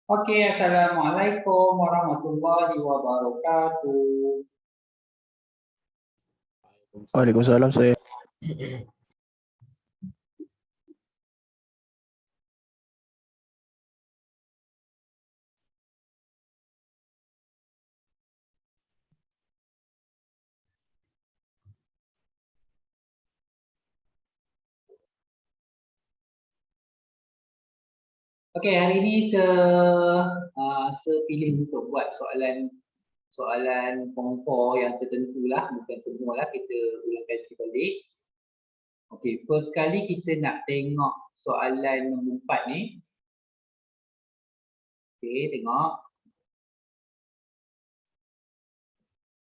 Oke, Assalamualaikum warahmatullahi wabarakatuh. Waalaikumsalam saya. Oke, hari ini saya pilih untuk buat soalan form 4 yang tertentu lah, bukan semua lah, kita ulang kaji balik. Oke, first kali kita nak tengok soalan nombor 4 ni. Oke, tengok.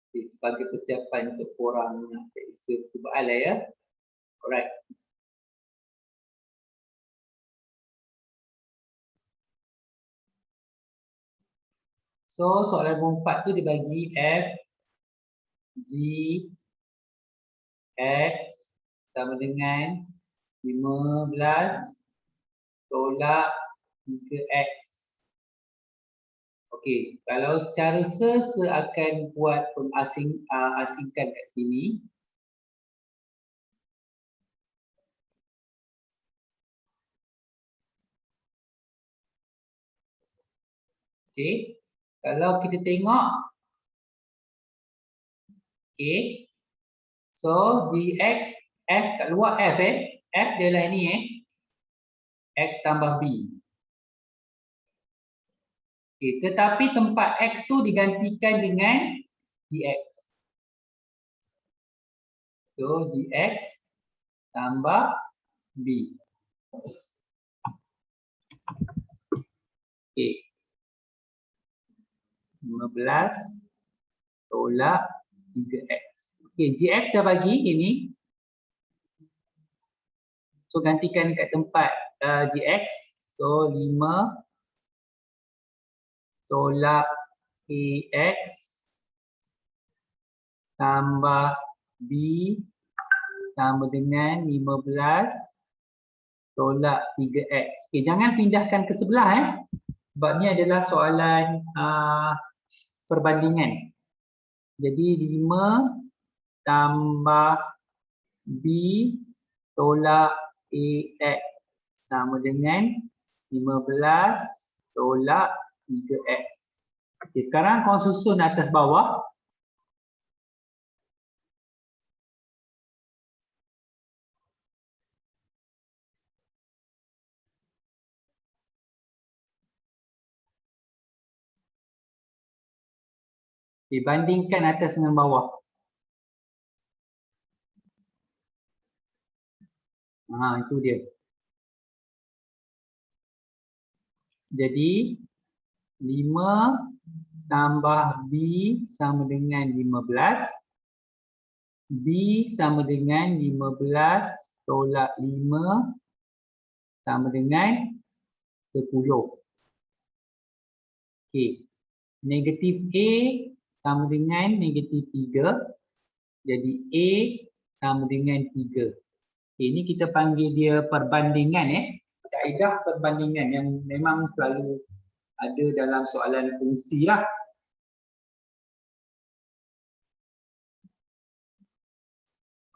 Okay, sebagai persiapan untuk korang nak periksa percubaan lah ya. Alright. So, soalan nombor 4 tu dibagi F, G, X sama dengan 15 tolak 3X. Okey, kalau secara saya akan buat asingkan kat sini. Okey, kalau kita tengok, okey, so dx f kat luar f f dia lah ni x tambah b. Okey, tetapi tempat x tu digantikan dengan dx. So dx tambah b. Okey. 15 tolak 3x. Okey, gx dah bagi ini. So gantikan kat tempat gx. So 5 tolak ax tambah b sama dengan 15 tolak 3x. Okey, jangan pindahkan ke sebelah sebab ni adalah soalan perbandingan. Jadi 5 tambah b tolak ax sama dengan 15 tolak 3x. Okey, sekarang korang susun atas bawah. Dibandingkan atas dengan bawah. Itu dia. Jadi 5 tambah b sama dengan 15. B sama dengan 15 tolak 5 sama dengan 10. Okey. Negatif A sama dengan negatif 3. Jadi A sama dengan 3. Okay, ini kita panggil dia perbandingan kaedah perbandingan yang memang selalu ada dalam soalan fungsi lah.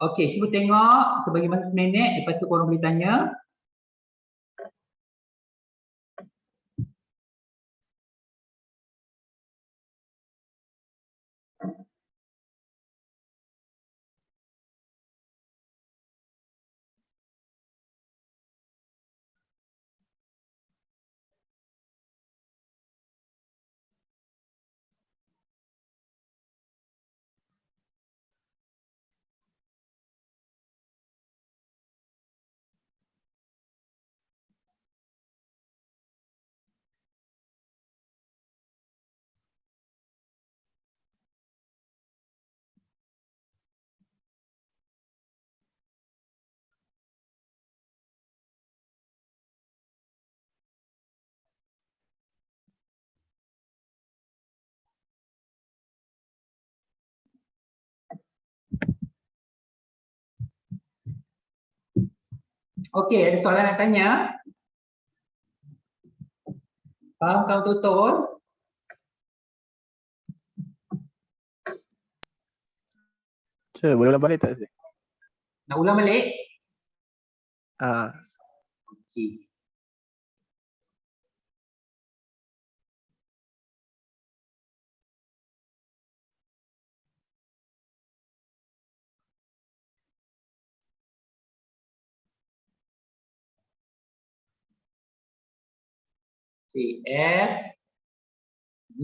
Okey, cuba tengok sebagi masa seminit, lepas tu korang boleh tanya. Okey, ada soalan nak tanya? Faham kamu betul? Saya boleh ulang balik tak saya? Nak ulang balik? Ah, Okey. Okey, F G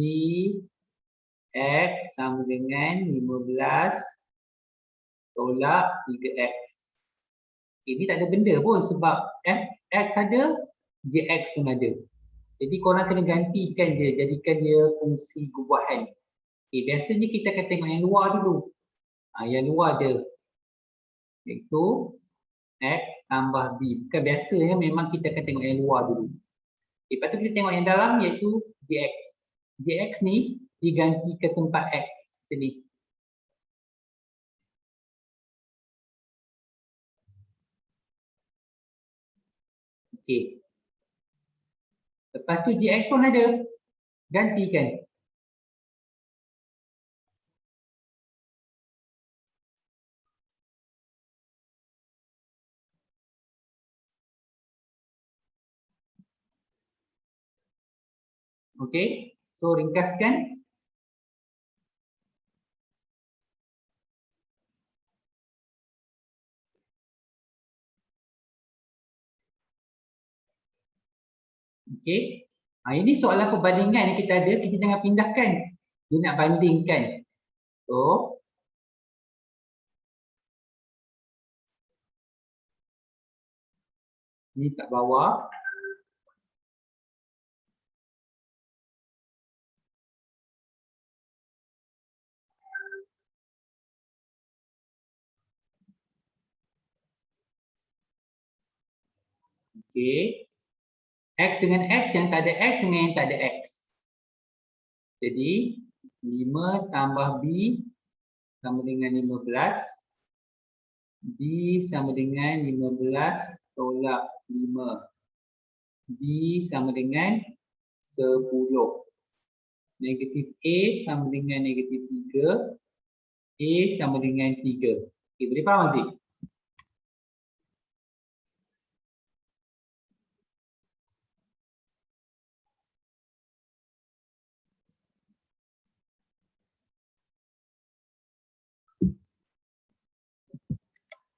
X sama dengan 15 tolak 3X. Ini tak ada benda pun sebab X ada, JX pun ada. Jadi korang kena gantikan dia, jadikan dia fungsi gubahan. Okay, biasanya kita akan tengok yang luar dulu. Yang luar ada, iaitu X tambah B. Bukan biasanya, memang kita akan tengok yang luar dulu. Okay, lepas tu kita tengok yang dalam iaitu JX. JX ni diganti ke tempat X. Macam ni. Okay. Lepas tu JX pun ada. Gantikan. Okay. So ringkaskan. Okay. Ini soalan perbandingan yang kita ada. Kita jangan pindahkan. Dia nak bandingkan. So, ni kat bawah. Okay. X dengan X yang tak ada X dengan yang tak ada X. Jadi, 5 tambah B sama dengan 15. B sama dengan 15 tolak 5. B sama dengan 10. Negatif A sama dengan negatif 3. A sama dengan 3. Okay, boleh faham Aziz?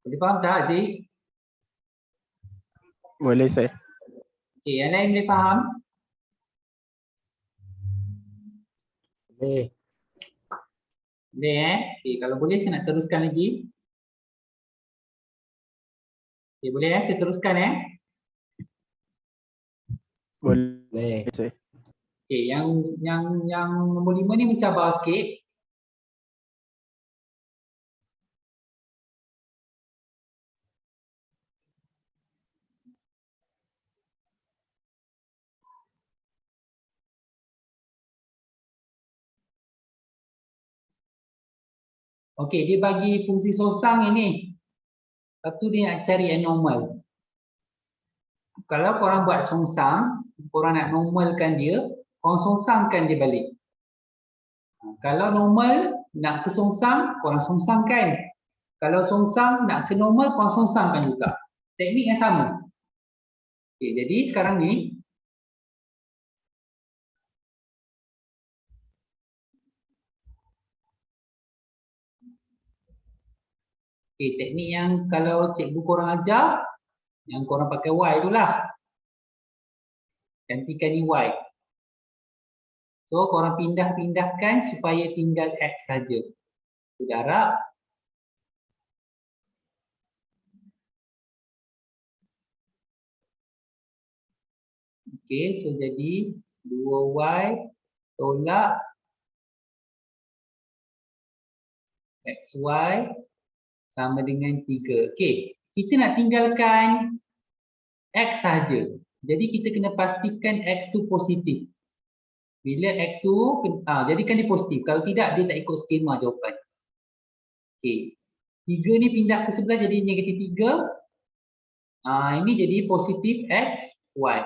Boleh faham tak Aziz? boleh saya. Okay, yang lain boleh faham? Boleh. Boleh Okay, kalau boleh saya nak teruskan lagi. Okay, boleh saya teruskan Boleh saya. Okay, yang nombor 5 ni mencabar sikit. Okey, dia bagi fungsi sosang ini. Lepas tu dia nak cari yang normal. Kalau korang buat songsang, korang nak normalkan dia, korang songsangkan dia balik. Kalau normal, nak ke songsang, korang songsangkan. Kalau songsang, nak ke normal, korang songsangkan juga. Teknik yang sama. Okey, jadi sekarang ni, okay, teknik yang kalau cikgu korang ajar, yang korang pakai Y itulah. Gantikan ni Y. So, korang pindah-pindahkan supaya tinggal X saja. Sudah harap. Okey, so jadi 2Y tolak XY sama dengan 3. Okey, kita nak tinggalkan X saja. Jadi kita kena pastikan X tu positif. Bila X tu, jadikan dia positif. Kalau tidak, dia tak ikut skema jawapan. Okey, 3 ni pindah ke sebelah jadi negatif 3. Ini jadi positif X, Y.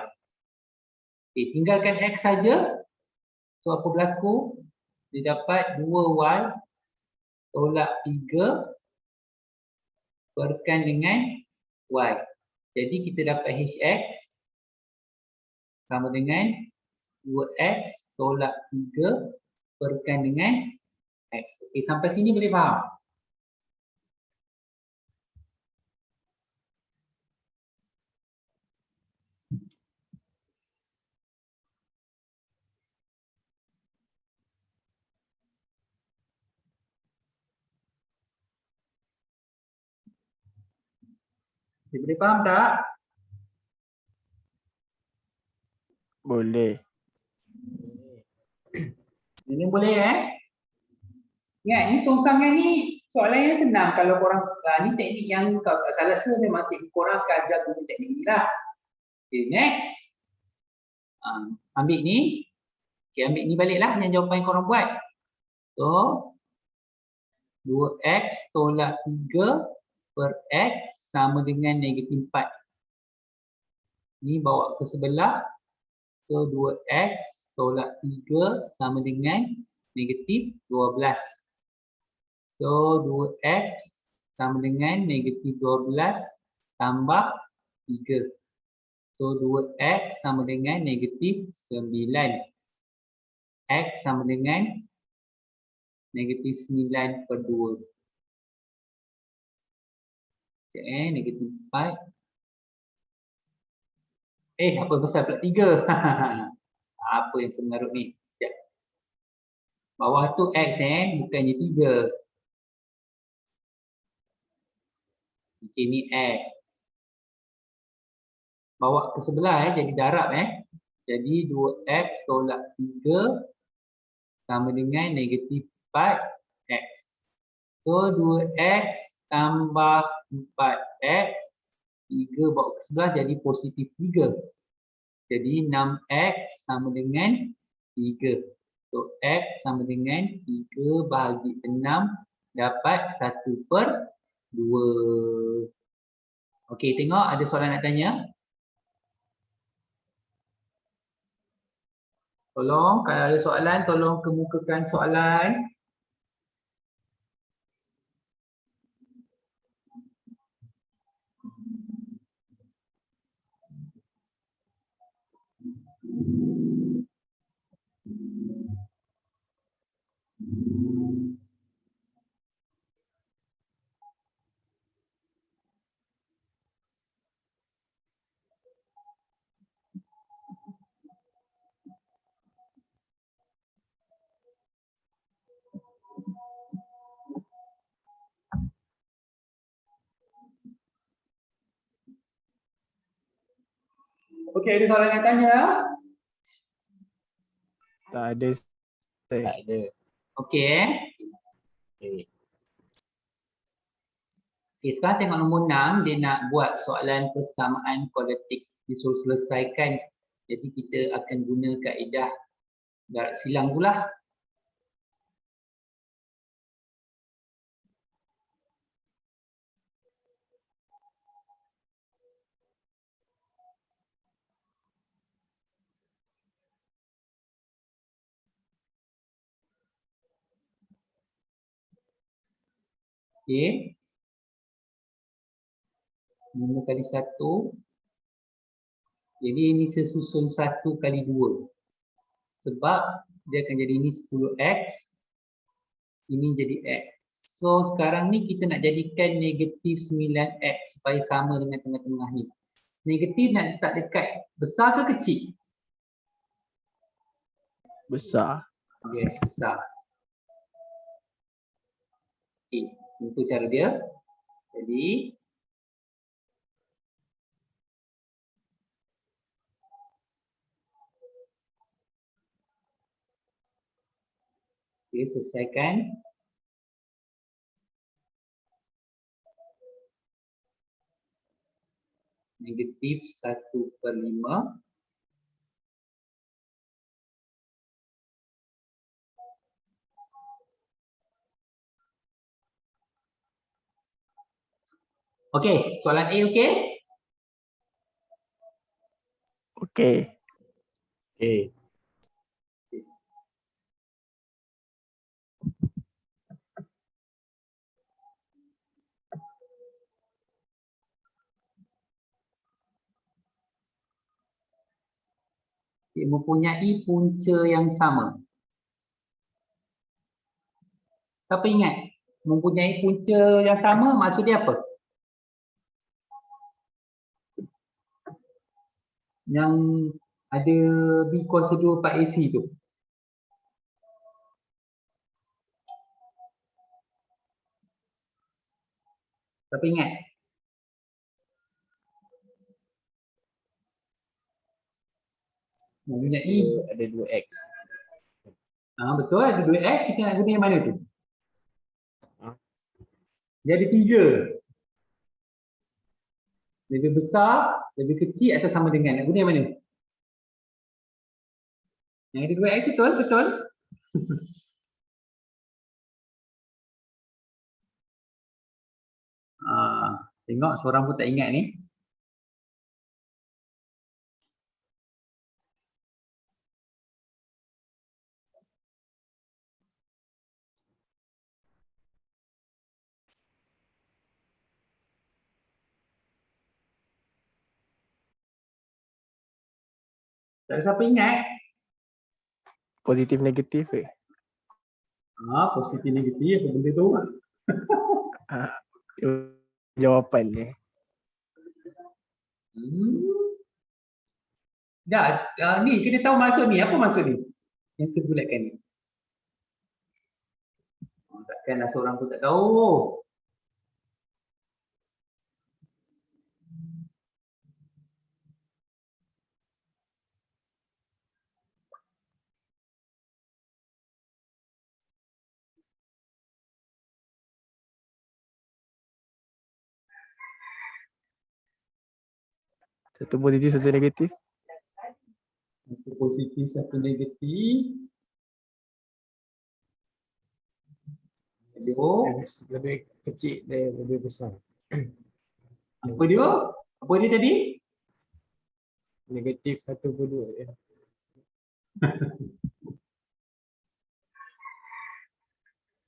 Okey, tinggalkan X saja. So apa berlaku? Dia dapat 2Y tolak 3 berkan dengan Y. Jadi kita dapat HX sama dengan 2X tolak 3 berkan dengan X. Okey, sampai sini boleh faham? Boleh faham tak? Boleh. Ini boleh Ingat ni songsangan ni soalan yang senang kalau korang ni teknik yang kalau tak salah rasa memang teknik korang akan ajar guna teknik ni lah. Okay, next. Ambil ni. Okay, ambil ni baliklah yang jawapan yang korang buat. So 2x tolak 3 per x sama dengan negatif 4. Ni bawa ke sebelah. So 2x tolak 3 sama dengan negatif 12. So 2x sama dengan negatif 12 tambah 3. So 2x sama dengan negatif 9. X sama dengan negatif 9 per 2. Sekejap negatif 4. Apa besar pula 3? Apa yang semengarut ni? Sekejap. Bawah tu X bukannya 3. Okay, ni X. Bawa ke sebelah jadi darab Jadi 2x tolak 3 sama dengan negatif 4x. So 2x tambah 4x 3 bawa ke sebelah jadi positif 3. Jadi 6x sama dengan 3. So x sama dengan 3 bahagi 6 dapat 1 per 2. Okey, tengok ada soalan nak tanya? Tolong kalau ada soalan tolong kemukakan soalan. Okey, ada soalan nak tanya? Tak ada. Tak ada. Okey. Okay. Okey, sekarang tengok nombor 6 dia nak buat soalan persamaan kuadratik. Dia suruh selesaikan. Jadi kita akan guna kaedah darat silang pula. Okey. 5 kali 1. Jadi ini sesusun 1 kali 2. Sebab dia akan jadi ini 10x. Ini jadi x. So sekarang ni kita nak jadikan negatif 9x supaya sama dengan tengah-tengah ni. Negatif nak letak dekat besar ke kecil? Besar. Yes, besar. Okey, itu cara dia. Jadi okey, selesaikan. Negatif 1/5. Okey, soalan A okey? Okey. Okey. Mempunyai punca yang sama. Tapi ingat, mempunyai punca yang sama maksud dia apa? Yang ada B kuasa 2 4 AC tu. Tapi ingat, mempunyai Ada 2x. betul ada 2X, kita nak guna yang mana tu? Ha? Dia ada 3. Lebih besar, lebih kecil atau sama dengan? Nak guna yang mana? Yang ada 2X betul, betul. Tengok seorang pun tak ingat ni. Tak ada siapa ingat? Positif negatif Positif negatif apa benda tu? jawapan ni. Dah, ni kita tahu maksud ni. Apa maksud ni? Yang saya bulatkan ni. Takkanlah seorang pun tak tahu. Satu positif, satu negatif. Satu positif, satu negatif. Hello. Lebih kecil dan lebih besar. Apa dia? Apa dia tadi? Negatif 1/2 ya.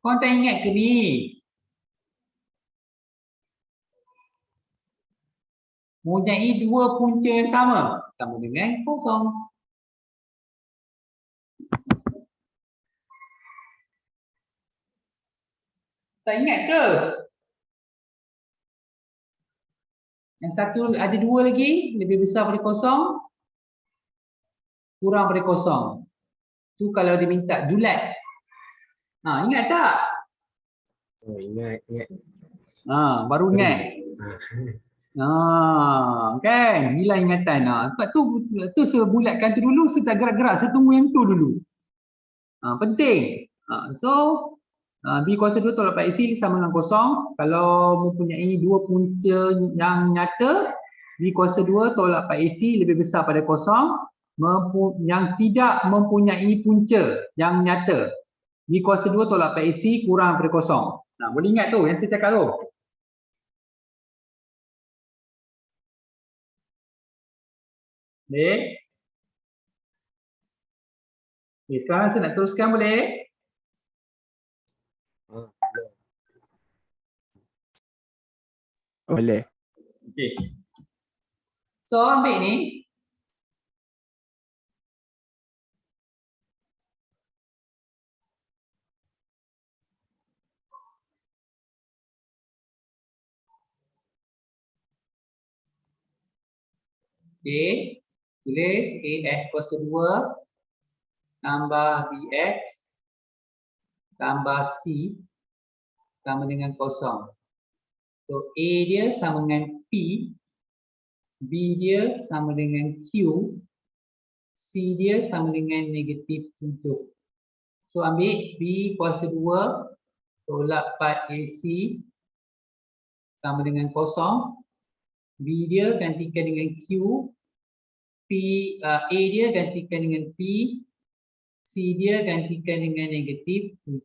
Kau tak ingat ke ni? Mempunyai 2 punca yang sama. Sama dengan kosong. Tak ingat ke? Yang satu ada 2 lagi. Lebih besar daripada kosong. Kurang daripada kosong. Tu kalau dia minta julat. Ingat tak? Oh, ingat. Baru ingat. Kan? Hilang ingatan. Sebab tu saya bulatkan tu dulu, saya tak gerak-gerak, saya tunggu yang tu dulu. Penting. So, B kuasa 2 tolak 4AC sama dengan kosong. Kalau mempunyai 2 punca yang nyata, B kuasa 2 tolak 4AC lebih besar pada kosong. Yang tidak mempunyai punca yang nyata, B kuasa 2 tolak 4AC kurang daripada kosong. Boleh ingat tu yang saya cakap tu. Boleh? Okay, sekarang saya nak teruskan boleh? Boleh. Okay. So ambil ni. Okay. Tulis AF kuasa 2 tambah BX tambah C sama dengan kosong. So A dia sama dengan P, B dia sama dengan Q, C dia sama dengan negatif 7. So ambil B kuasa 2 tolak 4 AC sama dengan kosong. B dia gantikan dengan Q, A dia gantikan dengan P, C dia gantikan dengan negatif 7.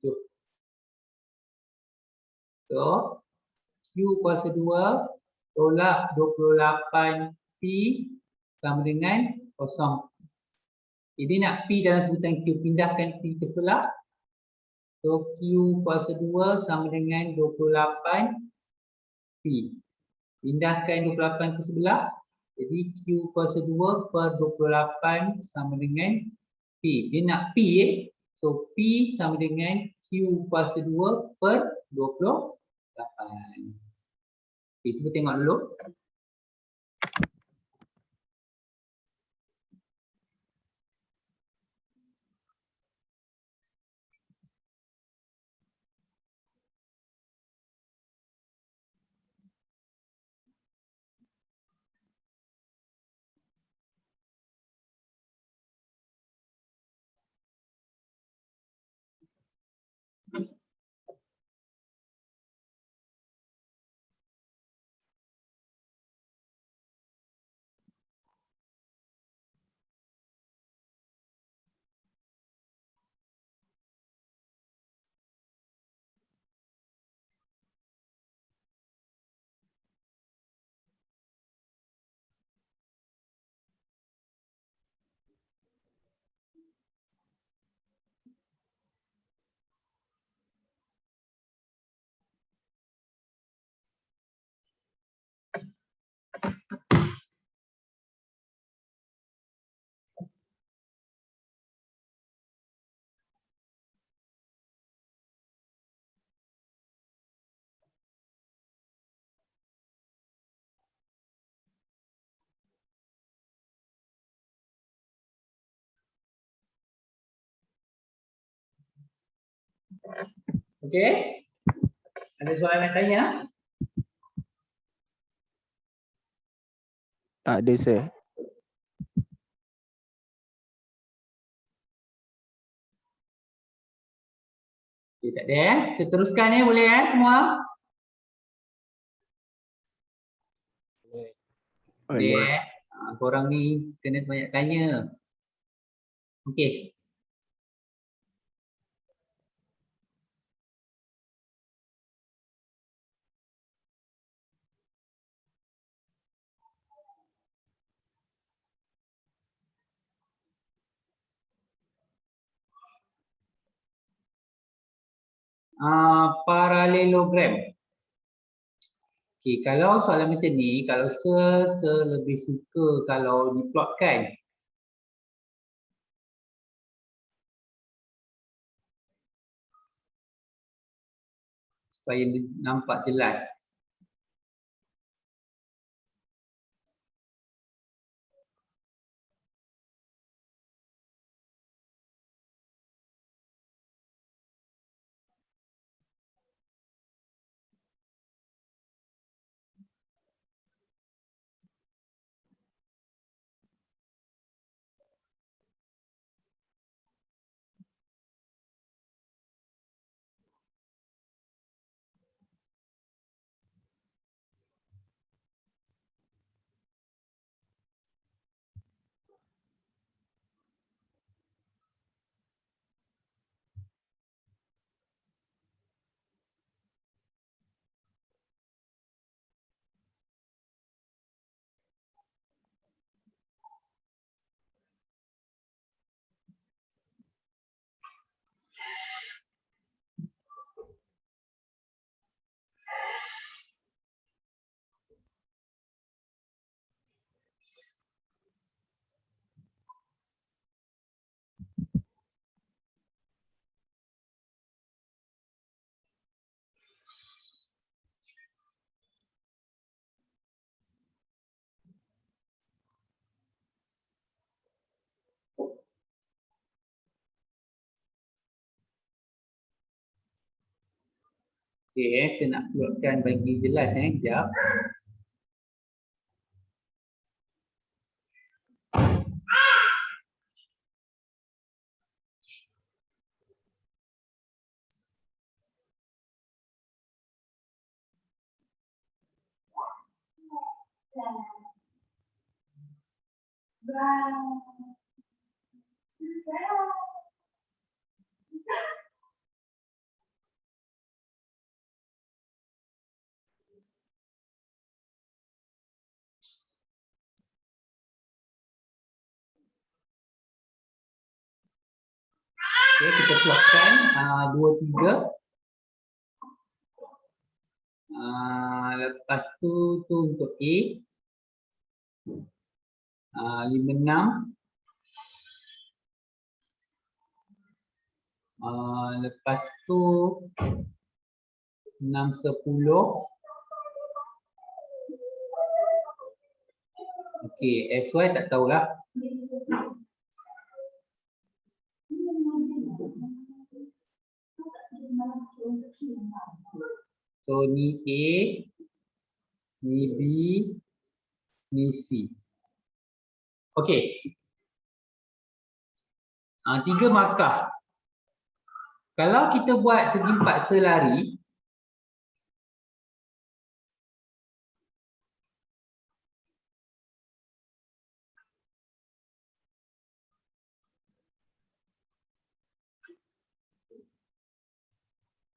So, Q kuasa 2 tolak 28P sama dengan kosong. Jadi nak P dalam sebutan Q, pindahkan P ke sebelah. So Q kuasa 2 sama dengan 28 P. Pindahkan 28 ke sebelah. Jadi Q kuasa 2 per 28 sama dengan P. Dia nak P So P sama dengan Q kuasa 2 per 28. Okay, cuba tengok dulu. Okey. Ada soalan nak tanya? Tak ada sir. Okay, tak ada Saya teruskan boleh semua? Boleh. Boleh. Korang ni kena banyak tanya. Okey. Parallelogram. Okey, kalau soalan macam ni, kalau saya lebih suka kalau diplotkan. Supaya nampak jelas. Okey, saya nak plotkan bagi jelas sekejap. Okay, kita plotkan 2, 3. Lepas tu untuk A. 5, 6. Lepas tu 6, 10. Okey, SY tak tahulah. So ni A, ni B, ni C. Okey. 3 markah. Kalau kita buat segi 4 selari,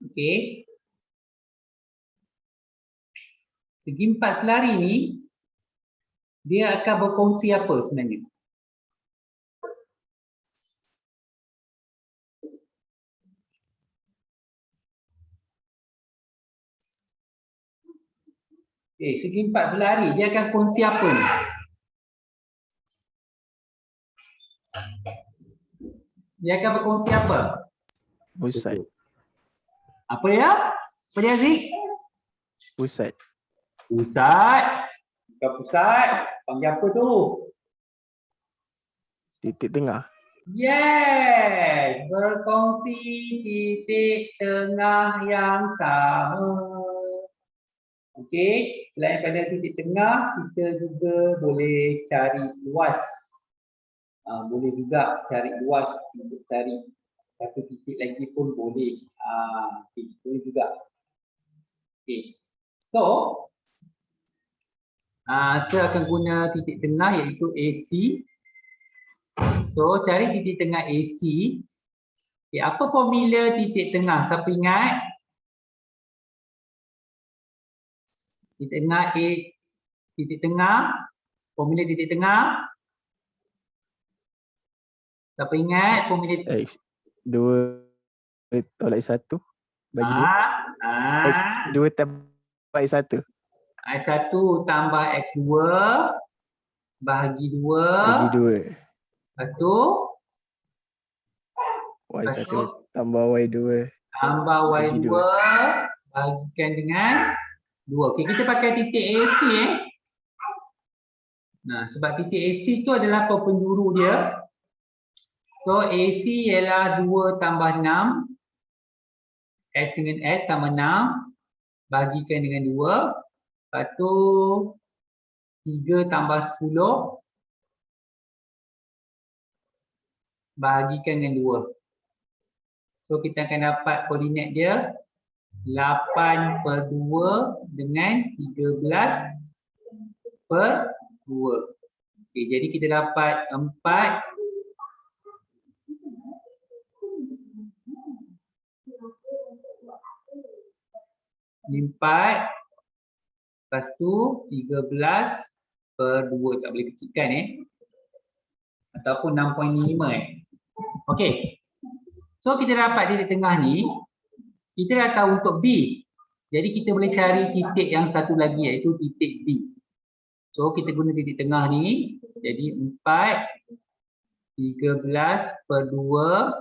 okey. Segi 4 selari ni dia akan berkongsi apa sebenarnya? Okey, segi 4 selari dia akan kongsi apa ni? Dia akan berkongsi apa? Pusat. Apa ya? Apa dia Aziz? Pusat. Pusat. Bukan pusat. Panggil apa tu? Titik tengah. Yes. Berkongsi titik tengah yang sama. Okey. Selain pada titik tengah, kita juga boleh cari luas. Boleh juga cari luas untuk cari satu titik lagi pun boleh. Okay, boleh juga. Okay. So, saya akan guna titik tengah iaitu AC. So, cari titik tengah AC. Okay, apa formula titik tengah? Siapa ingat? Titik tengah A, titik tengah. Formula titik tengah. Siapa ingat formula X 2 tolak 1 bagi 2. X 2 tambah X 1 X1 tambah X2 bahagi 2 bagi 2. lepas tu Y1 tambah Y2 tambah bagi Y2 bagikan dengan 2. Okey, kita pakai titik AC Nah, sebab titik AC tu adalah apa penjuru dia. So AC ialah 2 tambah 6. S dengan S tambah 6. Bagikan dengan 2. Lepas tu 3 tambah 10. Bahagikan dengan 2. So kita akan dapat koordinat dia 8/2 dengan 13/2. Okey, jadi kita dapat 4 ni 4. Lepas tu 13/2. Tak boleh kecilkan ataupun 6.5 Okey. So kita dapat titik tengah ni. Kita dah tahu untuk B. Jadi kita boleh cari titik yang satu lagi iaitu titik D. So kita guna titik tengah ni. Jadi 4 13/2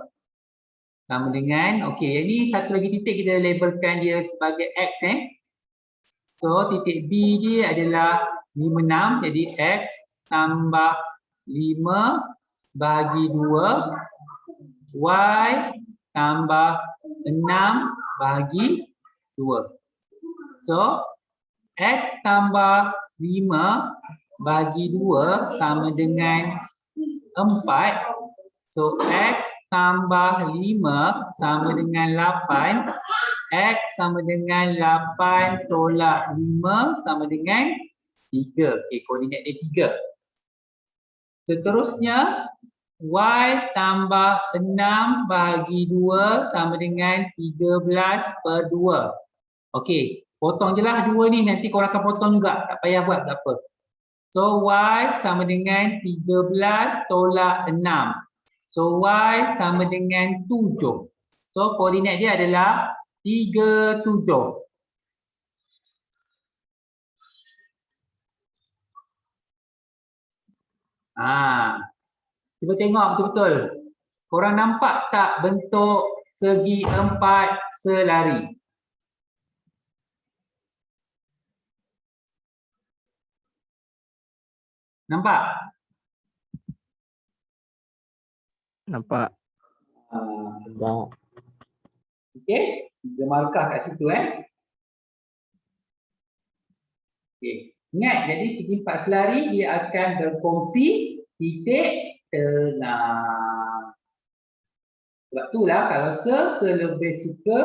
sama dengan, okey, yang ni satu lagi titik kita labelkan dia sebagai X So titik B dia adalah 56. Jadi X tambah 5 bahagi 2 Y tambah 6 bahagi 2. So X tambah 5 bahagi 2 sama dengan 4. So X tambah 5 sama dengan 8. X sama dengan 8 tolak 5 sama dengan 3. Okey, koordinat dia 3. Seterusnya Y tambah 6 bahagi 2 sama dengan 13/2. Okey, potong je lah 2 ni. Nanti korang akan potong juga. Tak payah buat tak apa. So Y sama dengan 13 tolak 6. So Y sama dengan 7. So koordinat dia adalah 3, 7. Cuba tengok betul-betul. Korang nampak tak bentuk segi empat selari? Nampak? Nampak. Nampak. Okey, dia markah kat situ Okey. Ingat, jadi segi empat selari dia akan berfungsi titik tengah. Sebab itulah kalau se lebih suka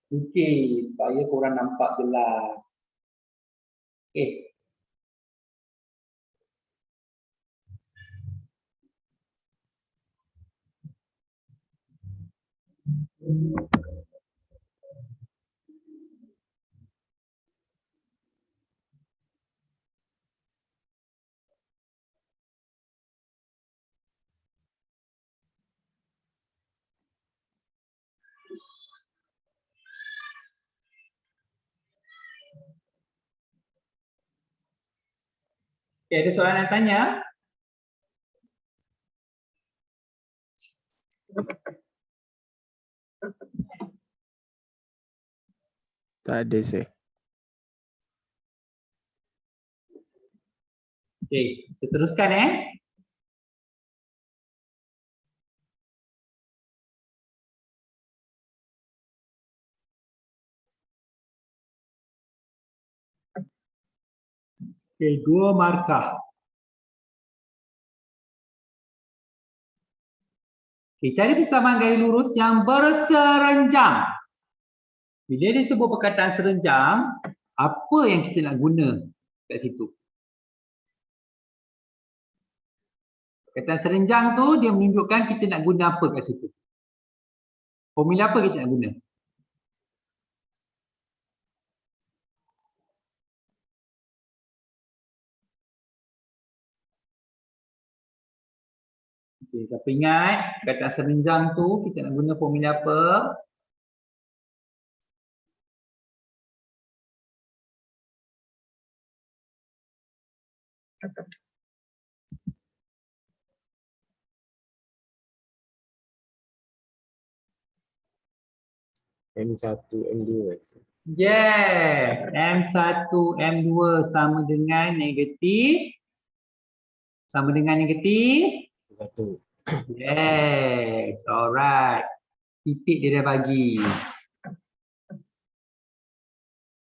okey supaya korang nampak jelas. Okey. Okey, ada soalan nak tanya? Tak ada sih. Okey, seteruskan Okey, 2 markah. Okey, cari persamaan gaya lurus yang berserenjang. Bila disebut perkataan serenjang, apa yang kita nak guna kat situ? Perkataan serenjang tu dia menunjukkan kita nak guna apa kat situ. Formula apa kita nak guna? Okey, siapa ingat perkataan serenjang tu kita nak guna formula apa? M1, M2. Yes, M1, M2 sama dengan negatif. Sama dengan negatif. 1. Yes, alright. Titik dia dah bagi.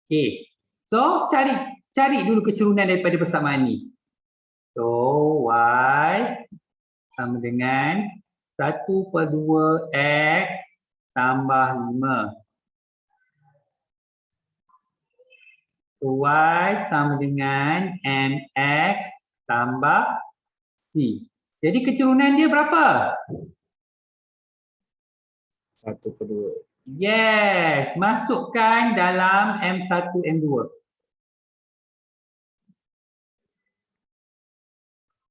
Okay, so cari dulu kecurunan daripada persamaan ni. So Y sama dengan 1/2 X tambah 5. So Y sama dengan MX tambah C. Jadi kecurunan dia berapa? 1/2. Yes, masukkan dalam M1, M2.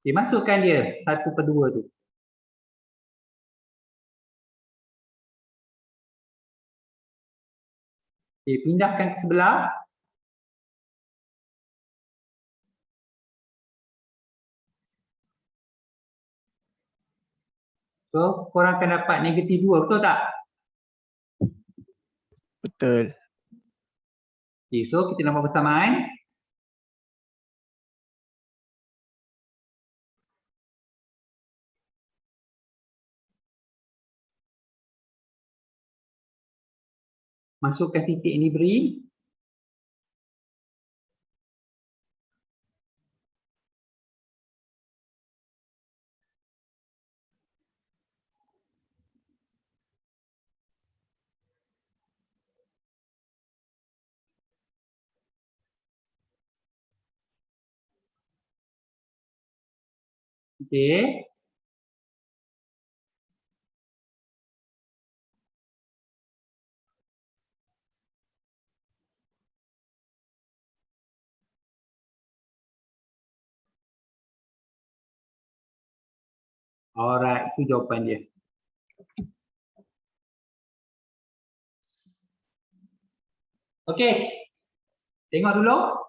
Okay, masukkan dia 1/2 tu. Okay, pindahkan ke sebelah. So, korang akan dapat negatif 2, betul tak? Betul. Okay, so kita nampak persamaan. Masukkan titik ini beri. Okay. Alright, itu jawapan dia. Okey. Tengok dulu.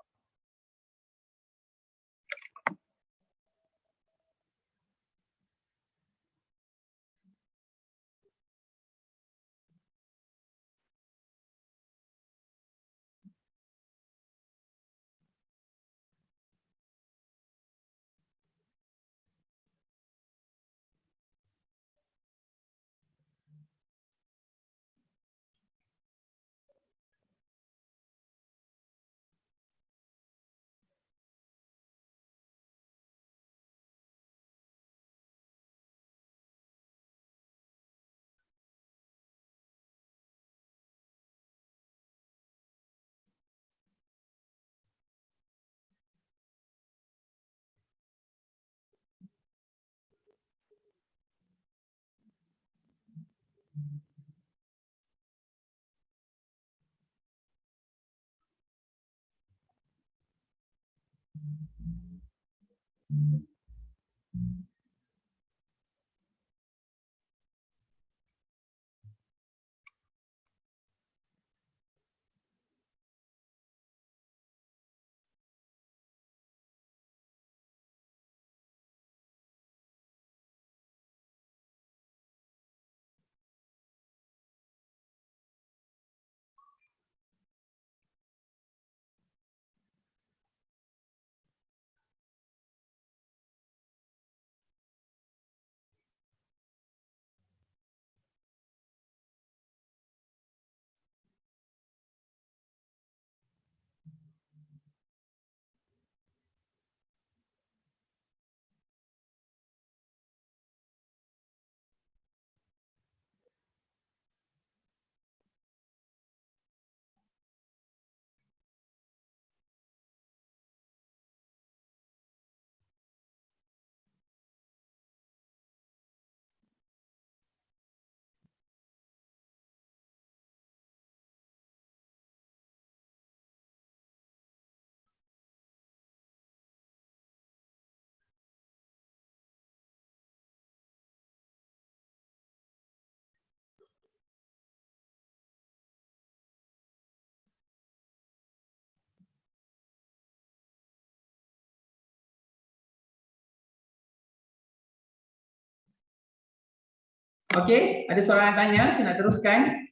Okey, ada soalan tanya, saya nak teruskan.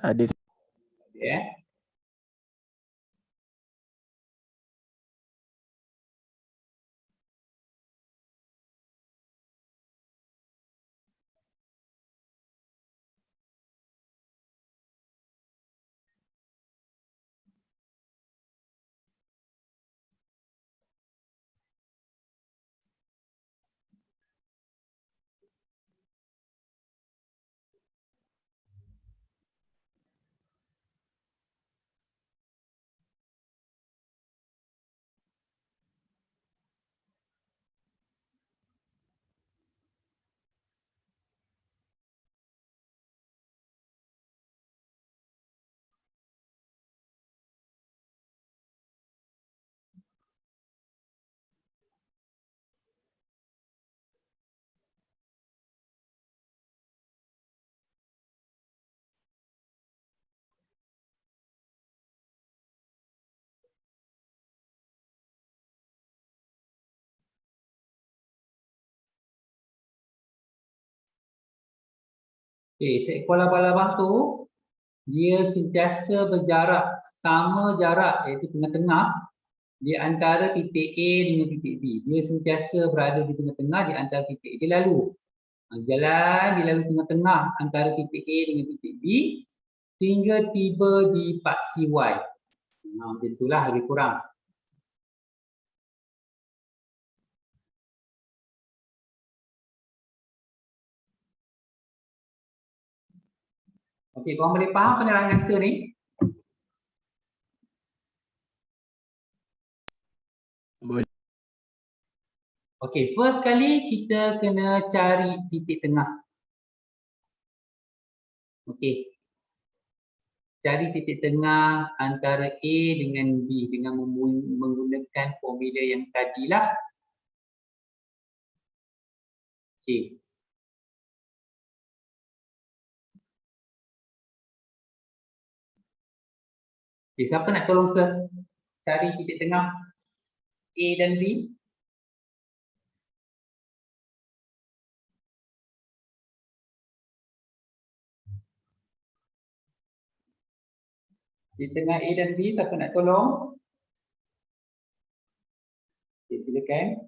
Ada Ya. Okey, seekor labang-labang tu dia sentiasa berjarak sama jarak iaitu tengah-tengah di antara titik A dengan titik B. Dia sentiasa berada di tengah-tengah di antara titik A. Dia lalu. Jalan, dia lalu tengah-tengah antara titik A dengan titik B sehingga tiba di paksi Y. Macam itulah lebih kurang. Okey, korang boleh faham penerangan answer ni? boleh. Okey, first kali kita kena cari titik tengah. Okey. Cari titik tengah antara A dengan B dengan menggunakan formula yang tadilah. Okey. Okay, siapa nak tolong sir cari titik tengah A dan B? Titik tengah A dan B, siapa nak tolong? Okay, silakan.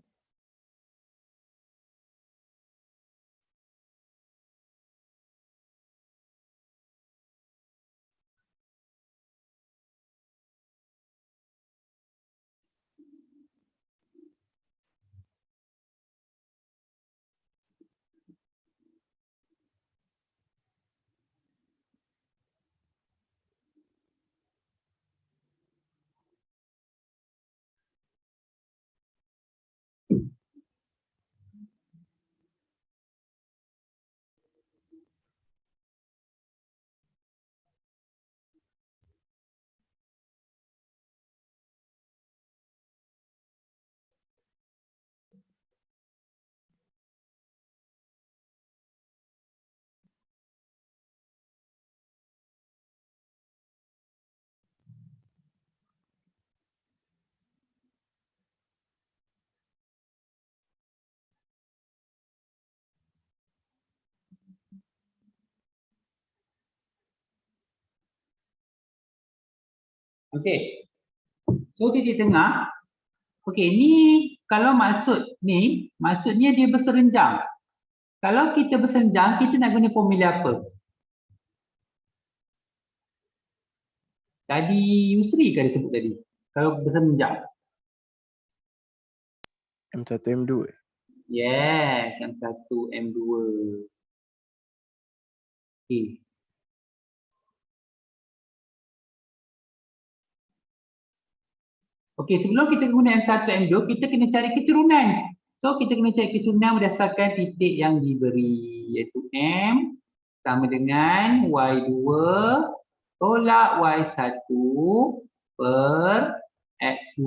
Okey. So titik tengah. Okey, ni kalau maksudnya dia berserenjang. Kalau kita berserenjang, kita nak guna formula apa? Tadi Yusri ke ada sebut tadi? Kalau berserenjang. M1 M2. Yes, M1 M2. Okey. Okey, sebelum kita guna M1 M2, kita kena cari kecerunan. So kita kena cari kecerunan berdasarkan titik yang diberi, iaitu M sama dengan Y2 tolak Y1 per X2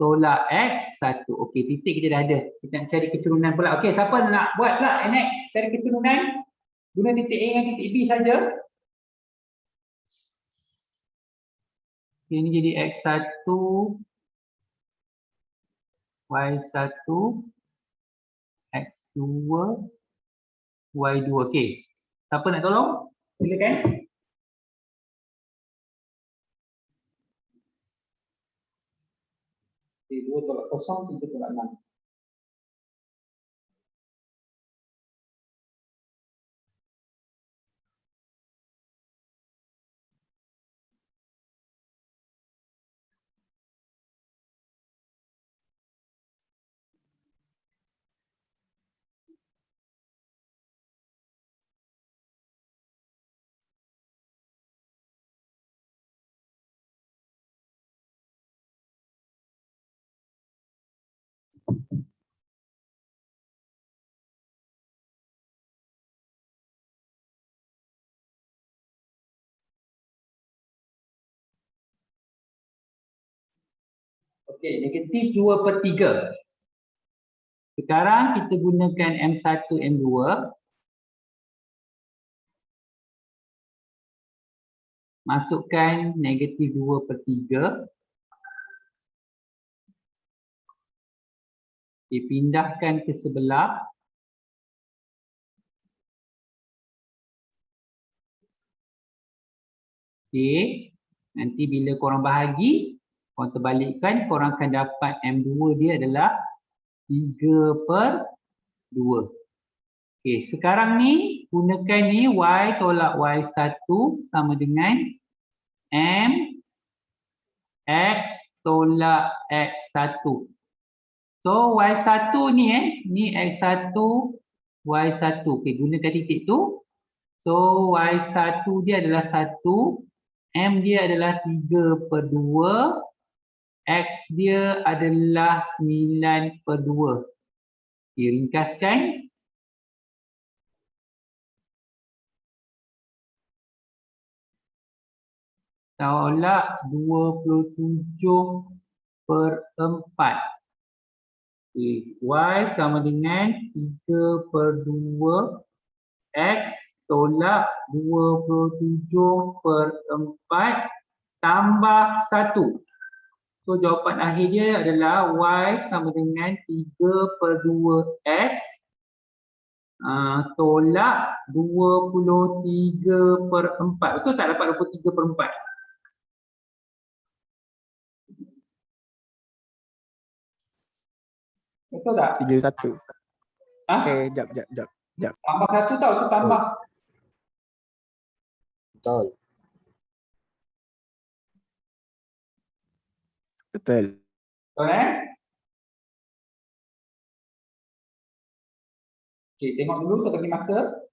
tolak X1. Okey, titik kita dah ada. Kita nak cari kecerunan pula. Okey, siapa nak buat pula next cari kecerunan? Guna titik A dengan titik B saja. Ini jadi X1 Y1 X2 Y2. Okey. Siapa nak tolong? Silakan. Okey, 2 tolak 0, 3 tolak 6. Okey, negatif 2/3. Sekarang kita gunakan M1, M2. Masukkan negatif 2/3. Dipindahkan ke sebelah. Okey. Nanti bila korang bahagi, korang terbalikkan, korang akan dapat M2 dia adalah 3/2. Okey, sekarang ni gunakan ni Y tolak Y1 sama dengan M X tolak X1. So Y1 ni X1 Y1. Okey, gunakan titik tu. So Y1 dia adalah 1, M dia adalah 3/2, X dia adalah 9/2. Okey, ringkaskan. Tolak 27/4. Okay. Y sama dengan 3/2 X tolak 27/4 tambah 1. So jawapan akhir dia adalah Y sama dengan 3/2 X tolak 23/4. Betul tak dapat 23/4? Betul tak? 31. Ha? Jap. Tambah 1 tau, tu tambah. Betul. Betul. Betul Okay, tengok dulu saya bagi masa.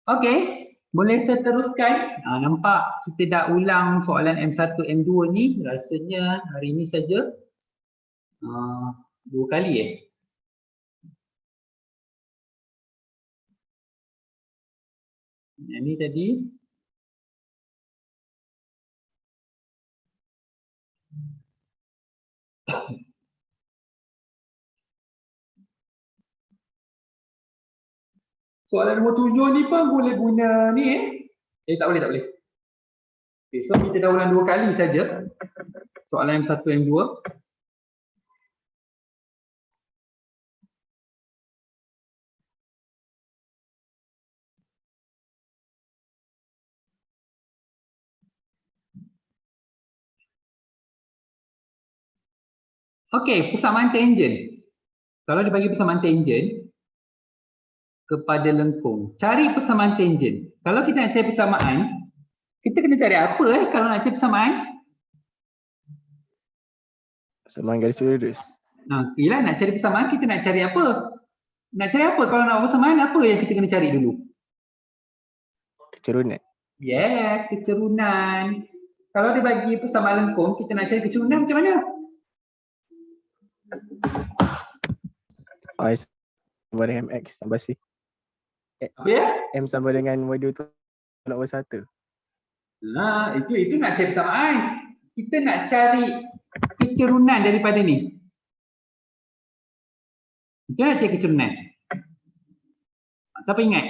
Okey, boleh saya teruskan? Nampak kita dah ulang soalan M1, M2 ni rasanya hari ni saja 2 kali Yang ni tadi soalan nombor 7 ni pun boleh guna ni tak boleh. Okay, so kita dah ulang 2 kali saja soalan M1, M2. Okey, persamaan tangent. Kalau dia bagi persamaan tangent kepada lengkung, cari persamaan tangent. Kalau kita nak cari persamaan, kita kena cari apa kalau nak cari persamaan? Persamaan garis lurus. Yelah, nak cari persamaan kita nak cari apa? Nak cari apa kalau nak persamaan, apa yang kita kena cari dulu? Kecerunan. Yes, kecerunan. Kalau dia bagi persamaan lengkung, kita nak cari kecerunan macam mana? Y sama dengan MX tambah C. Apa ya? M sama dengan Y2 tolak Y1. Itu nak cari persamaan. Kita nak cari kecerunan daripada ni. Kita nak cari kecerunan. Siapa ingat?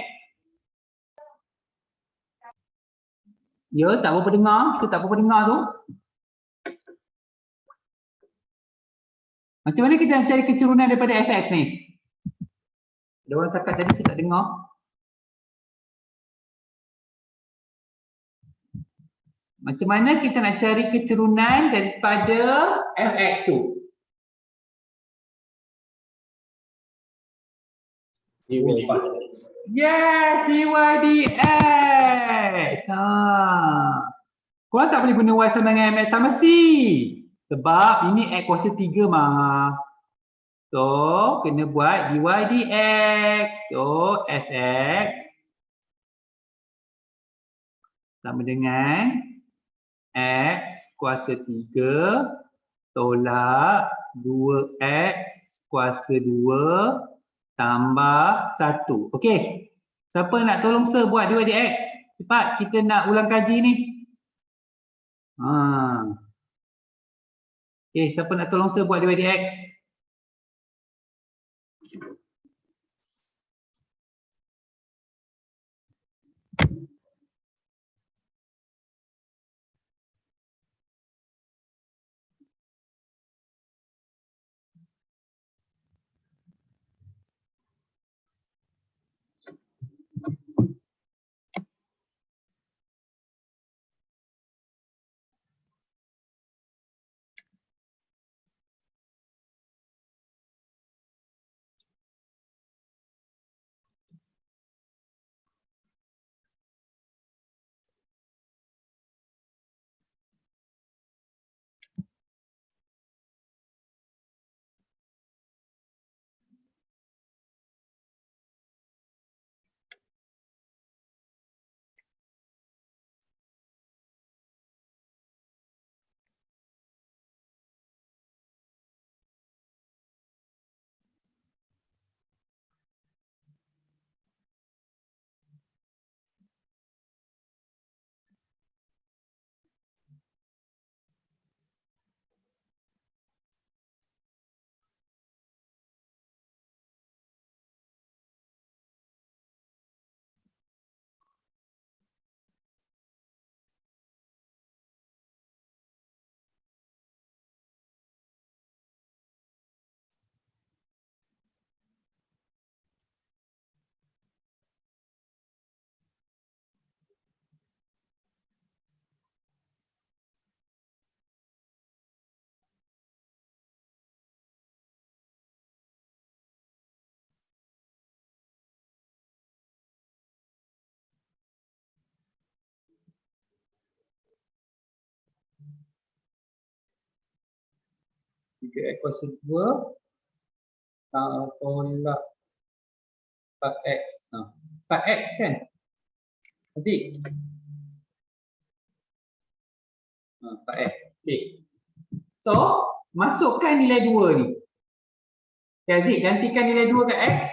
Ya, tak berapa dengar. Saya tak berapa dengar tu. Macam mana kita nak cari kecerunan daripada fx ni? Ada orang cakap tadi saya tak dengar. Macam mana kita nak cari kecerunan daripada fx tu? Yes, dy dx. Korang tak boleh guna y sama dengan mx, tak mesti. Sebab ini x kuasa 3 mah. So, kena buat dy dx. So, fx sama dengan x kuasa 3 tolak 2x kuasa 2 tambah 1. Okey. Siapa nak tolong Sir buat dy dx? Cepat, kita nak ulang kaji ni. Okey, siapa nak tolong Sir buat dy dx? Jika x kuasa 2 tolak 4x. 4x kan? Aziz? 4x. Okey. So, masukkan nilai 2 ni. Okay, Aziz, gantikan nilai 2 kat x.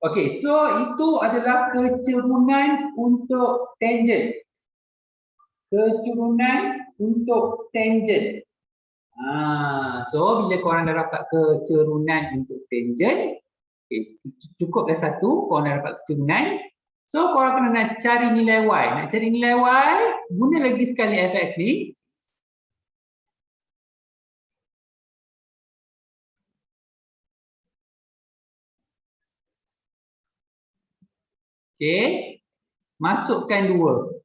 Okey, so itu adalah kecerunan untuk tangent. Kecerunan untuk tangent. So bila korang dah dapat kecerunan untuk tangent, okay, cukuplah satu, korang dah dapat kecerunan. So korang kena nak cari nilai y. Nak cari nilai y, guna lagi sekali fx ni. Okey, masukkan 2.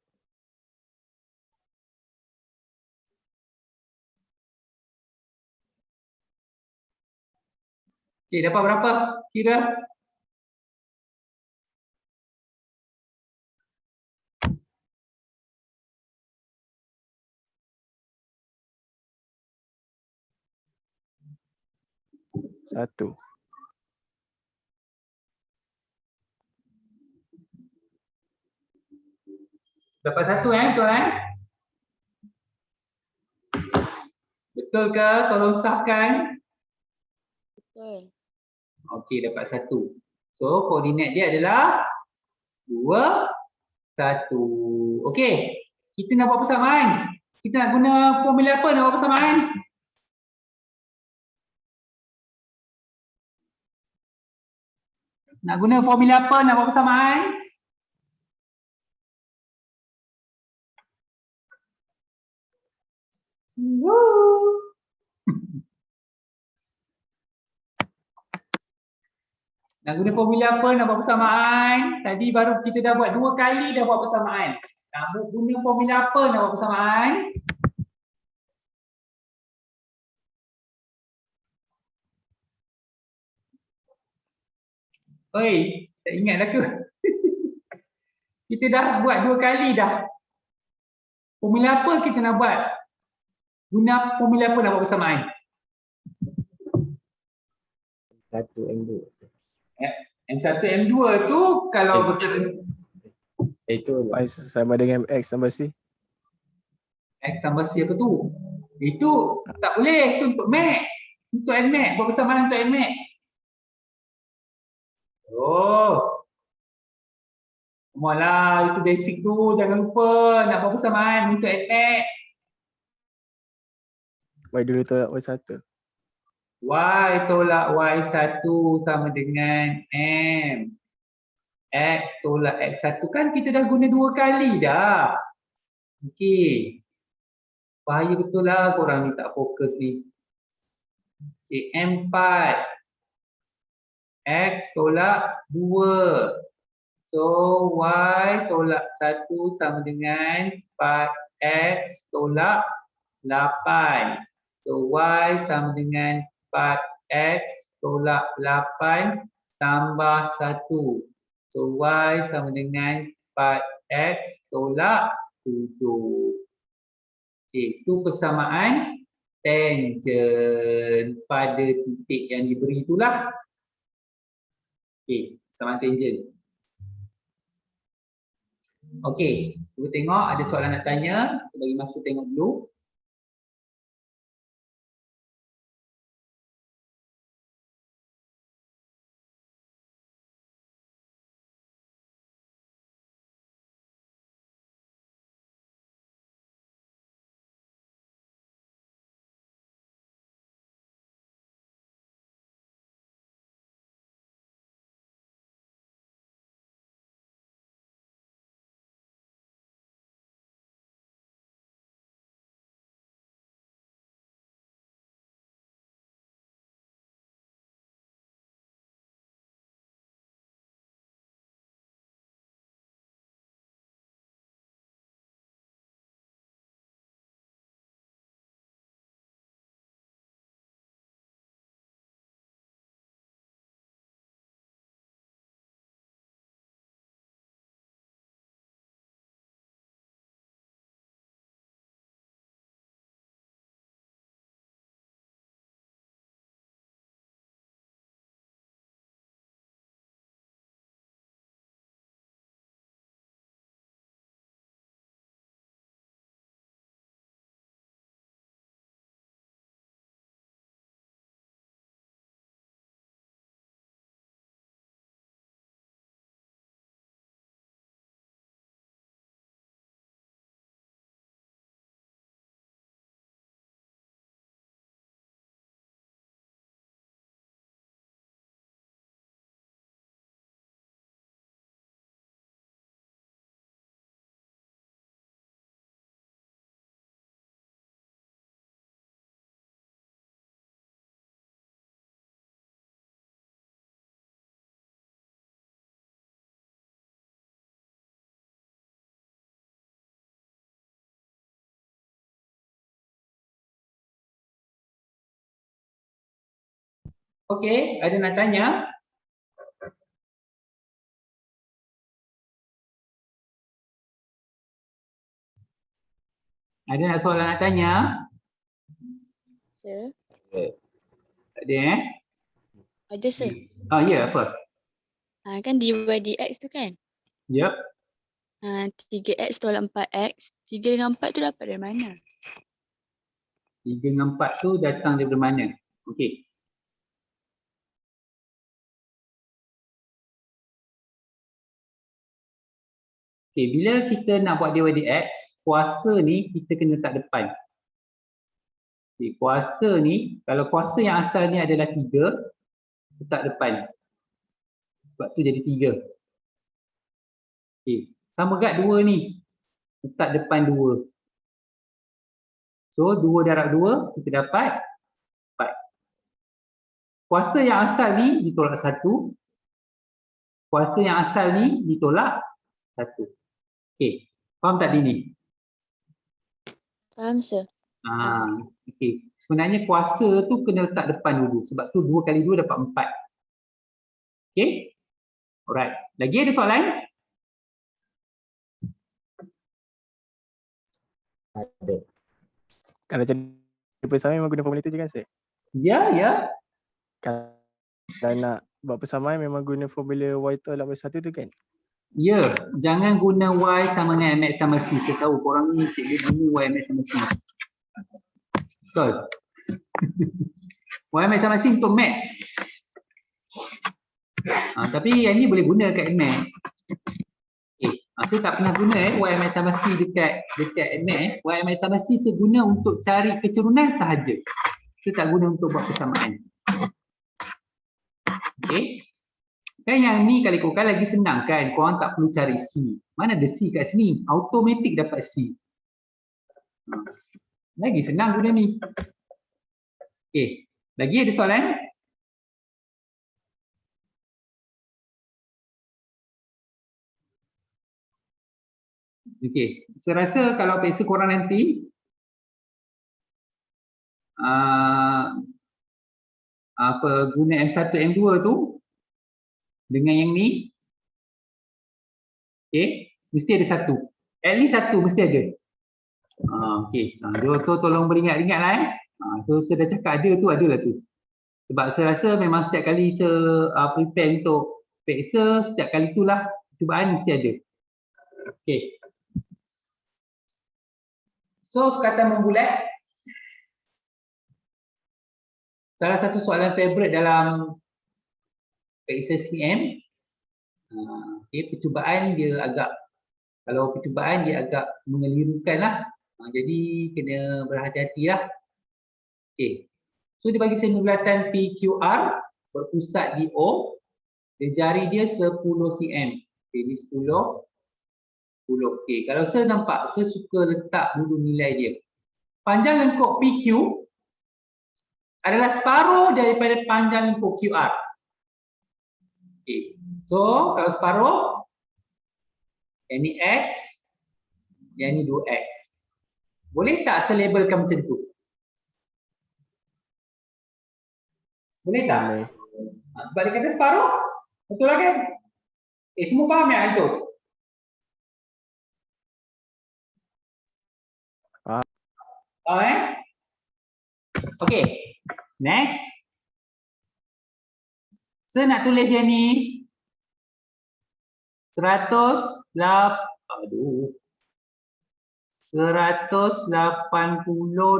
Okey, dapat berapa? Kira. 1. Dapat 1 betul Betul ke? Tolong sahkan. Betul. Okey, dapat 1. So, koordinat dia adalah 2, 1. Okey, kita nak buat persamaan. Kita nak guna formula apa nak buat persamaan? Nak guna formula apa nak buat persamaan? Woo! Nak guna formula apa nak buat persamaan? Tadi baru kita dah buat 2 kali dah buat persamaan. Nak guna formula apa nak buat persamaan? Oi, tak ingat dah ke? Kita dah buat 2 kali dah. Formula apa kita nak buat? Guna formula apa nak buat persamaan? 1 M2. M1 M2 tu kalau besar Itu Y sama dengan X tambah C. X tambah C apa tu? Itu tak boleh, itu untuk Mac. Untuk Nmax, buat persamaan untuk Nmax. Oh. Malah itu basic tu, jangan lupa nak buat persamaan untuk Nmax. Y dulu tolak Y1. Y tolak Y1 sama dengan M. X tolak X1 kan kita dah guna 2 kali dah. Okey. Bahaya betul lah korang ni tak fokus ni. Okay, M4. X tolak 2. So, Y tolak 1 sama dengan 4X tolak 8. So, Y sama dengan 4X tolak 8 tambah 1. So, Y sama dengan 4X tolak 7. Okay, itu persamaan tangent pada titik yang diberi itulah. Okay, persamaan tangent. Okay, cuba tengok ada soalan nak tanya. Bagi masa tengok dulu. Okey, ada nak tanya? Ada nak soalan nak tanya? Ya. Tak ada Ada sir. Ya, apa? Kan dy dx tu kan. Yep. 3x tolak 4x. 3 dengan 4 tu dapat dari mana? 3 dengan 4 tu datang daripada mana? Okey. Okey, bila kita nak buat dy dx, kuasa ni kita kena letak depan. Okey, kuasa ni, kalau kuasa yang asal ni adalah 3, letak depan. Sebab tu jadi 3. Okey, sama gad 2 ni. Letak depan 2. So 2 darab 2 kita dapat 4. Kuasa yang asal ni ditolak 1. Kuasa yang asal ni ditolak 1. Okey, faham tak Dini? Faham sir. Okey. Sebenarnya kuasa tu kena letak depan dulu. Sebab tu 2 kali 2 dapat 4. Okey? Alright. Lagi ada soalan? Ada. Kalau cari persamaan memang guna formula tu je kan, Sir? Ya, ya. Kalau nak buat persamaan memang guna formula y tolak y1 tu kan? Ya. Jangan guna y sama dengan mx sama c. Saya tahu korang ni cikgu guna y mx sama c. Betul? y mx sama c untuk max. Tapi yang ni boleh guna kat max. Saya tak pernah guna y mx sama c dekat max. Y mx sama c saya guna untuk cari kecerunan sahaja. Saya tak guna untuk buat persamaan. Okey. Kan yang ni kalau korang lagi senang kan, korang tak perlu cari C. Mana ada C kat sini? Automatik dapat C. Lagi senang guna ni. Okey. Lagi ada soalan? Okey. Saya rasa kalau peksa korang nanti guna M1, M2 tu dengan yang ni, okey, mesti ada satu. At least satu mesti ada. Okey. So tolong beringat-ingatlah . So saya dah cakap ada tu, adalah tu. Sebab saya rasa memang setiap kali saya prepare untuk peksa, setiap kali itulah cubaan mesti ada. Okey. So sekatan membulat. Salah satu soalan favourite dalam peksa SPM. Okey, percubaan dia agak, kalau percubaan dia agak mengelirukan lah. Jadi kena berhati-hati lah. Okey. So dia bagi saya bulatan PQR berpusat di O. Dia jari dia 10 cm. Okey, ni 10. Okey, kalau saya nampak, saya suka letak dulu nilai dia. Panjang lengkuk PQ adalah separuh daripada panjang lengkuk QR. Okey. So, kalau separuh, yang ni X, yang ni 2X. Boleh tak saya labelkan macam tu? Boleh tak? Boleh. Sebab dia kata separuh. Betul lah kan? Semua faham yang itu? Okey. Next. Saya nak tulis yang ni 180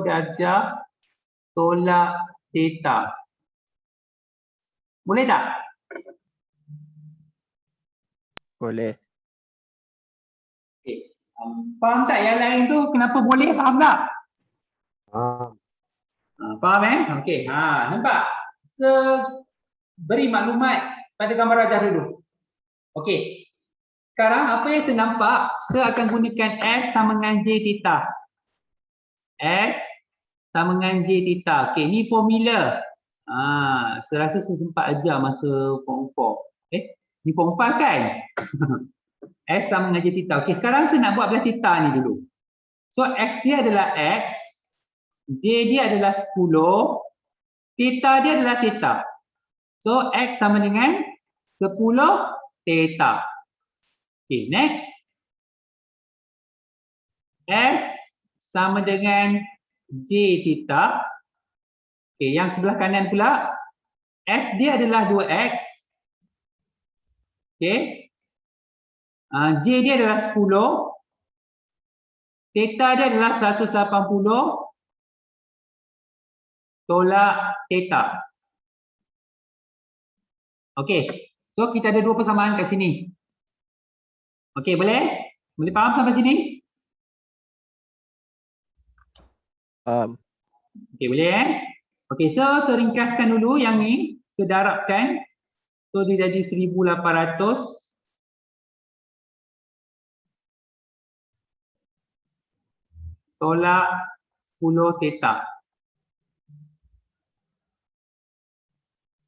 darjah tolak theta. Boleh tak? Boleh. Okay. Faham tak yang lain tu kenapa boleh? Faham tak? Faham Okey. Nampak? Beri maklumat pada gambar rajah dulu. Okey. Sekarang apa yang saya nampak, saya akan gunakan S sama dengan J theta. S sama dengan J theta. Okey, ni formula. Saya rasa saya sempat ajar masa form 4. Ni form 5 kan? S sama dengan J theta. Okey, sekarang saya nak buat belah theta ni dulu. So, X dia adalah X. J dia adalah 10. Theta dia adalah theta. So, X sama dengan 10 theta. Okay, next. S sama dengan J theta. Okay, yang sebelah kanan pula. S dia adalah 2X. Okey. J dia adalah 10. Theta dia adalah 180 tolak theta. Okey. So kita ada dua persamaan kat sini. Okey, boleh? Boleh faham sampai sini? Okey, boleh Okey, so ringkaskan dulu yang ni, sedarabkan. So dia jadi 1800 tolak 10 theta.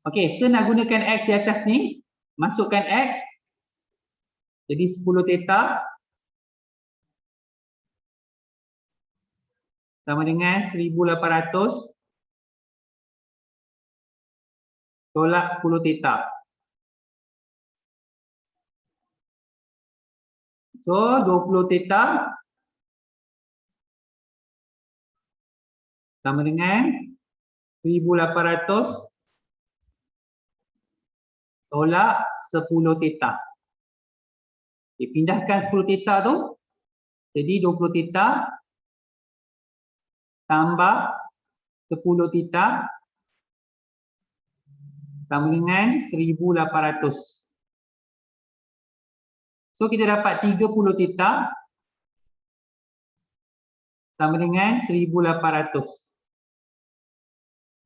Okey, so nak gunakan X di atas ni, masukkan X. Jadi 10 theta sama dengan 1800 tolak 10 theta. So 20 theta sama dengan 1800 tolak 10 theta. Okay, pindahkan 10 theta tu. Jadi 20 theta tambah 10 theta sama dengan 1800. So kita dapat 30 theta sama dengan 1800.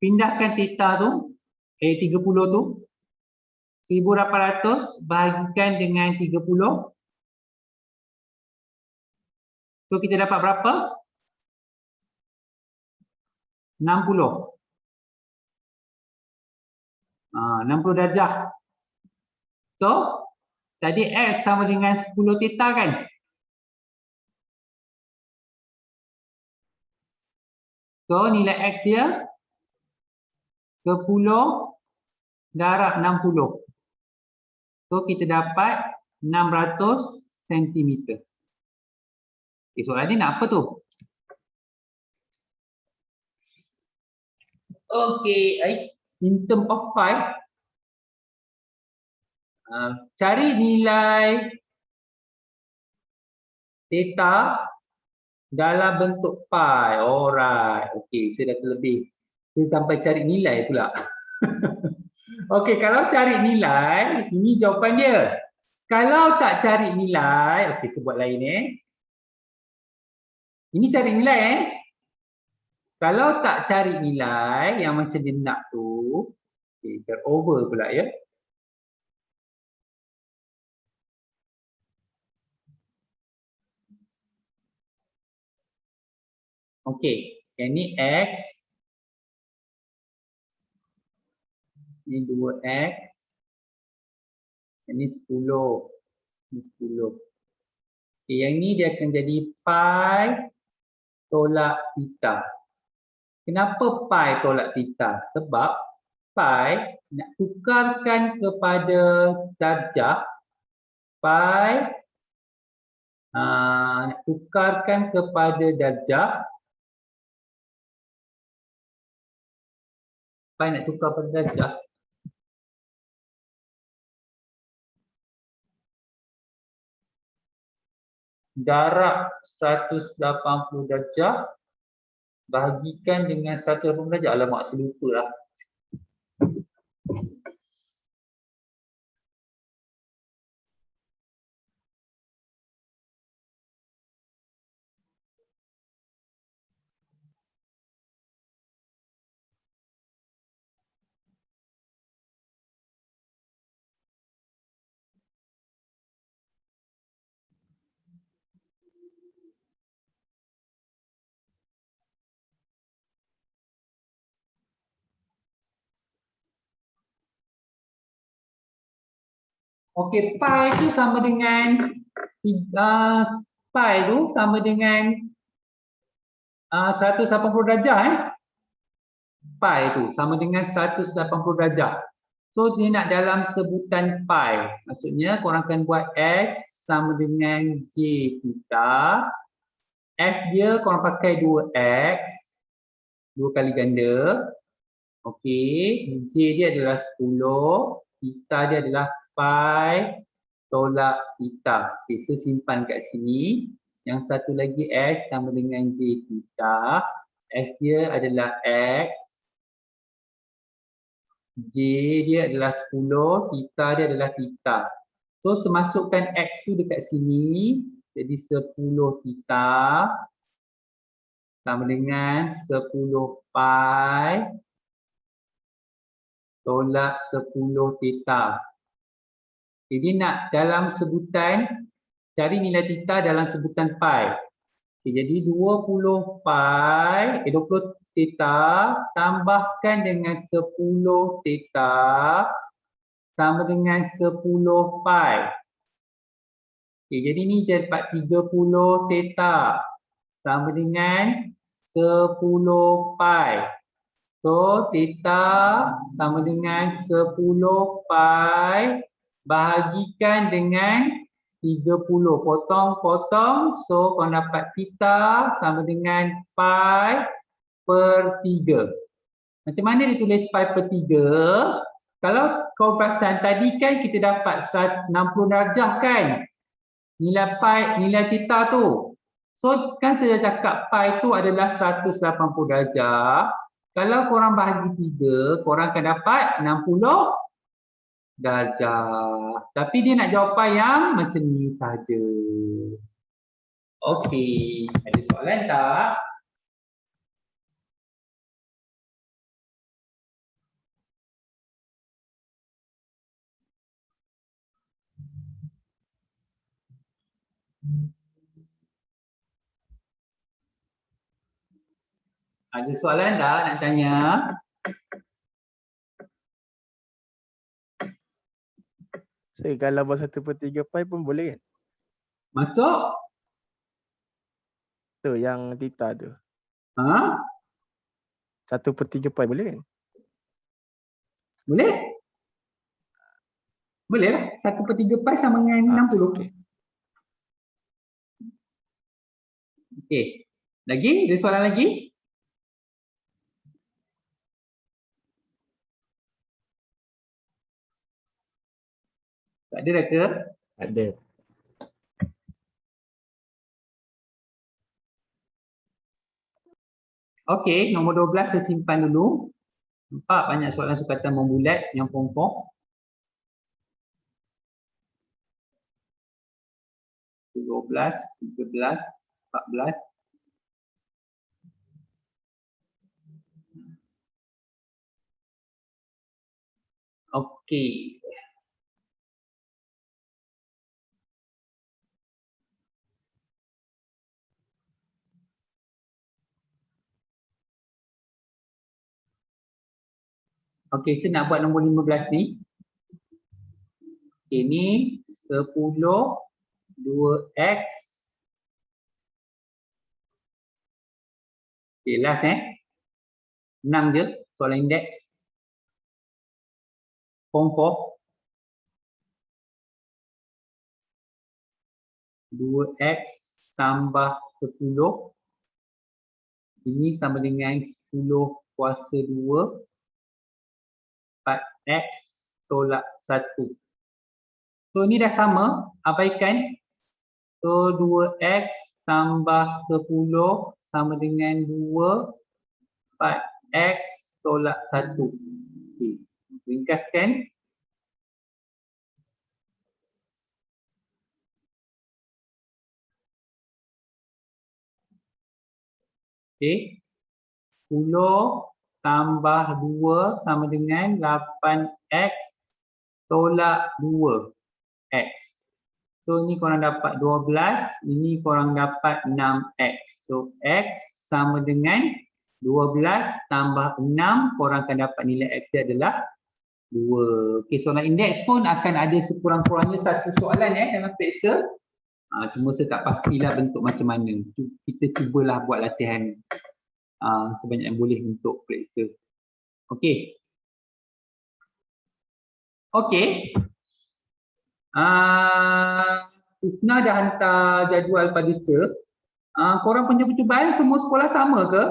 Pindahkan theta tu, 30 tu, 1800 bahagikan dengan 30. So kita dapat berapa? 60. 60 darjah. So tadi X sama dengan 10 theta kan? So nilai X dia 10 darab 60. So kita dapat 600 cm. Okay, soalan ni nak apa tu? Okay, in term of pi, cari nilai theta dalam bentuk pi. Alright, okay, saya dah terlebih. Saya sampai cari nilai pula. Okey, kalau cari nilai, ini jawapan dia. Kalau tak cari nilai, okey, saya buat lain Ini cari nilai Kalau tak cari nilai yang macam dia nak tu, okey, over pula ya. Okey, yang ni X. Ini 2X. Ini 10. Ini 10. Okay, yang ni dia akan jadi pi tolak theta. Kenapa pi tolak theta? Sebab pi nak tukarkan kepada darjah. Pi nak tukarkan kepada darjah. Pi nak tukar pada darjah. Darab 180 darjah bahagikan dengan 180 darjah. Alamak, saya lupa lah. Okey, pi itu sama dengan pi itu sama dengan 180 darjah Pi itu sama dengan 180 darjah. So dia nak dalam sebutan pi. Maksudnya korang akan buat S sama dengan J theta. S dia korang pakai 2X, 2 kali ganda. Okey, J dia adalah 10, theta dia adalah pi tolak theta. Okey, so simpan kat sini. Yang satu lagi S sama dengan J theta. S dia adalah X. J dia adalah 10, theta dia adalah theta. So semasukkan X tu dekat sini, jadi 10 theta sama dengan 10 pi tolak 10 theta. Jadi nak dalam sebutan, cari nilai theta dalam sebutan pi. Okay, jadi 20 pi, 20 theta tambahkan dengan 10 theta sama dengan 10 pi. Okay, jadi ni dapat 30 theta sama dengan 10 pi. So, theta sama dengan 10 pi bahagikan dengan 30. Potong-potong. So, kau dapat theta sama dengan pi per 3. Macam mana ditulis pi per 3? Kalau kau perasan tadi kan kita dapat 60 darjah kan? Nilai pi, nilai theta tu. So, kan saya cakap pi tu adalah 180 darjah. Kalau korang bahagi 3, korang akan dapat 60 darjah. Tapi dia nak jawapan yang macam ni saja. Okey, ada soalan tak? Ada soalan tak nak tanya? Saya kalau buat 1/3 pi pun boleh kan? Masuk? Tu yang theta tu. Ha? 1/3 pi boleh kan? Boleh? Boleh lah. 1/3 pi sama dengan 60. Okey. Okey. Lagi? Ada soalan lagi? Tak ada dah ke? Ada. Okey, nombor 12 saya simpan dulu. Nampak banyak soalan sukatan membulat yang pokok. 12, 13, 14. Okey. Okey, saya nak buat nombor 15 ni. Okey, ni 10 2x. Okey, last 6 je soalan indeks. Form 4. 2x tambah 10. Ini sama dengan 10 kuasa 2. 4x tolak 1. So ni dah sama, abaikan. So 2x tambah 10 sama dengan 2. 4x tolak 1. Okay. Ringkaskan. Okay. 10 tambah 2 sama dengan 8x tolak 2x. So ni korang dapat 12, ini korang dapat 6x. So x sama dengan 12 tambah 6, korang akan dapat nilai x dia adalah 2. Okey, soalan indeks pun akan ada sekurang-kurangnya satu soalan dalam periksa. Cuma saya tak pastilah bentuk macam mana. Kita cubalah buat latihan sebanyak yang boleh untuk periksa. Okey. Okey. Husna dah hantar jadual pada Sir. Korang punya percubaan semua sekolah sama ke?